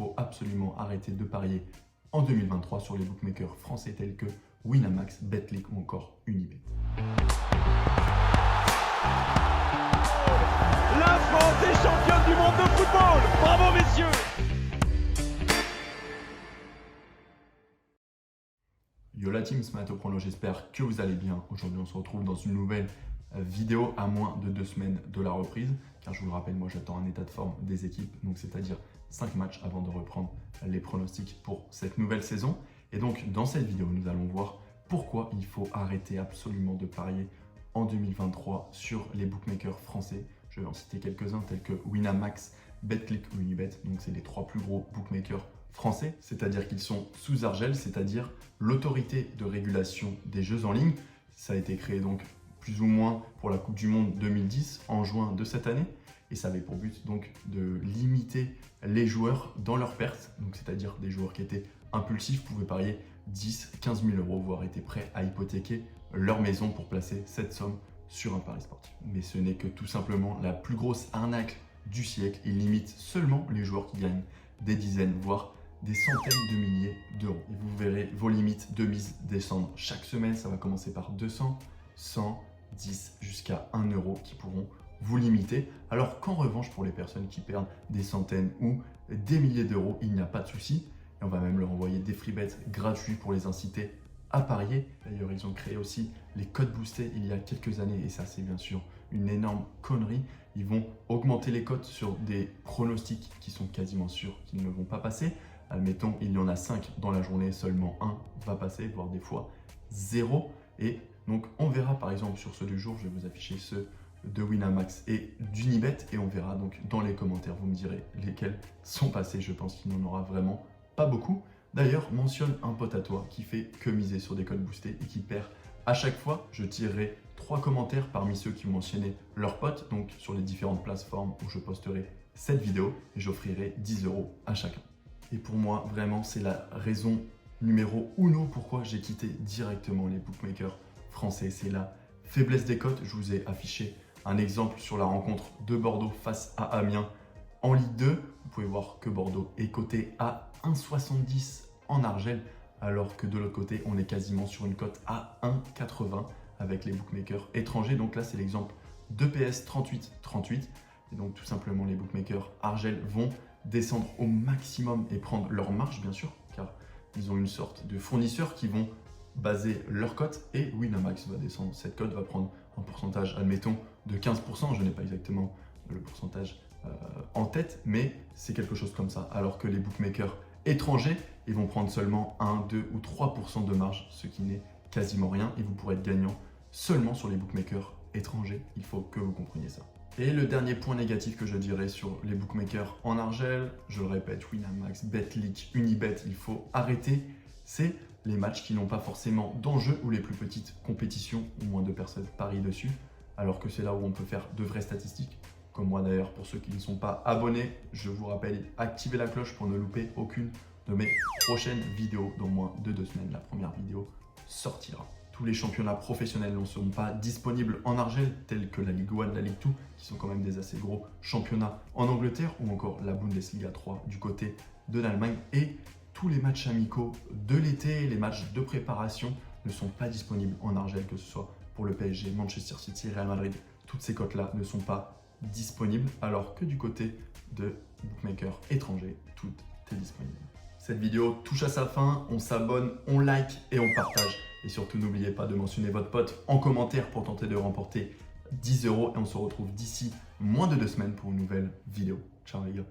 faut absolument arrêter de parier en 2023 sur les bookmakers français tels que Winamax, Betclic ou encore Unibet. La France est championne du monde de football. Bravo messieurs. Yo la team, c'est Matteo Prono, j'espère que vous allez bien. Aujourd'hui on se retrouve dans une nouvelle vidéo à moins de 2 semaines de la reprise. Car je vous le rappelle, moi j'attends un état de forme des équipes, donc c'est-à-dire 5 matchs avant de reprendre les pronostics pour cette nouvelle saison. Et donc dans cette vidéo, nous allons voir pourquoi il faut arrêter absolument de parier en 2023 sur les bookmakers français. Je vais en citer quelques-uns tels que Winamax, Betclic ou Unibet. Donc c'est les 3 plus gros bookmakers français, c'est-à-dire qu'ils sont sous Argel, c'est-à-dire l'autorité de régulation des jeux en ligne. Ça a été créé donc plus ou moins pour la Coupe du Monde 2010 en juin de cette année. Et ça avait pour but donc de limiter les joueurs dans leurs pertes, donc c'est-à-dire des joueurs qui étaient impulsifs pouvaient parier 10, 15 000 euros, voire étaient prêts à hypothéquer leur maison pour placer cette somme sur un pari sportif. Mais ce n'est que tout simplement la plus grosse arnaque du siècle. Il limite seulement les joueurs qui gagnent des dizaines, voire des centaines de milliers d'euros. Et vous verrez vos limites de mise descendre chaque semaine. Ça va commencer par 200, 100, 10 jusqu'à 1 euro qui pourront vous limiter. Alors qu'en revanche, pour les personnes qui perdent des centaines ou des milliers d'euros, il n'y a pas de souci. Et on va même leur envoyer des free bets gratuits pour les inciter à parier. D'ailleurs, ils ont créé aussi les codes boostés il y a quelques années et ça, c'est bien sûr une énorme connerie. Ils vont augmenter les cotes sur des pronostics qui sont quasiment sûrs qu'ils ne vont pas passer. Admettons, il y en a 5 dans la journée, seulement 1 va passer, voire des fois 0. Et donc, on verra par exemple sur ceux du jour, je vais vous afficher ceux de Winamax et d'Unibet et on verra donc dans les commentaires, vous me direz lesquels sont passés. Je pense qu'il n'y en aura vraiment pas beaucoup. D'ailleurs, mentionne un pote à toi qui fait que miser sur des codes boostés et qui perd à chaque fois. Je tirerai 3 commentaires parmi ceux qui ont mentionné leur pote, donc sur les différentes plateformes où je posterai cette vidéo et j'offrirai 10 euros à chacun. Et pour moi, vraiment, c'est la raison numéro 1 pourquoi j'ai quitté directement les bookmakers français. C'est la faiblesse des cotes. Je vous ai affiché un exemple sur la rencontre de Bordeaux face à Amiens en Ligue 2. Vous pouvez voir que Bordeaux est coté à 1,70 en Argel, alors que de l'autre côté, on est quasiment sur une cote à 1,80 avec les bookmakers étrangers. Donc là, c'est l'exemple de PS 38-38. Et donc tout simplement, les bookmakers Argel vont descendre au maximum et prendre leur marge, bien sûr, car ils ont une sorte de fournisseurs qui vont baser leur cote et Winamax va descendre. Cette cote va prendre un pourcentage, admettons, de 15%. Je n'ai pas exactement le pourcentage en tête, mais c'est quelque chose comme ça. Alors que les bookmakers étrangers, ils vont prendre seulement 1, 2 ou 3% de marge, ce qui n'est quasiment rien. Et vous pourrez être gagnant seulement sur les bookmakers étrangers. Il faut que vous compreniez ça. Et le dernier point négatif que je dirais sur les bookmakers en Argel, je le répète, Winamax, Betclic, Unibet, il faut arrêter, c'est les matchs qui n'ont pas forcément d'enjeu ou les plus petites compétitions où moins de personnes parient dessus, alors que c'est là où on peut faire de vraies statistiques. Comme moi d'ailleurs, pour ceux qui ne sont pas abonnés, je vous rappelle, activez la cloche pour ne louper aucune de mes prochaines vidéos. Dans moins de 2 semaines, la première vidéo sortira. Tous les championnats professionnels ne seront pas disponibles en Argel, tels que la Ligue 1, la Ligue 2, qui sont quand même des assez gros championnats en Angleterre, ou encore la Bundesliga 3 du côté de l'Allemagne. Et tous les matchs amicaux de l'été, les matchs de préparation ne sont pas disponibles en Argel, que ce soit pour le PSG, Manchester City, Real Madrid. Toutes ces cotes-là ne sont pas disponibles, alors que du côté de bookmakers étrangers, tout est disponible. Cette vidéo touche à sa fin, on s'abonne, on like et on partage. Et surtout, n'oubliez pas de mentionner votre pote en commentaire pour tenter de remporter 10 euros. Et on se retrouve d'ici moins de 2 semaines pour une nouvelle vidéo. Ciao les gars.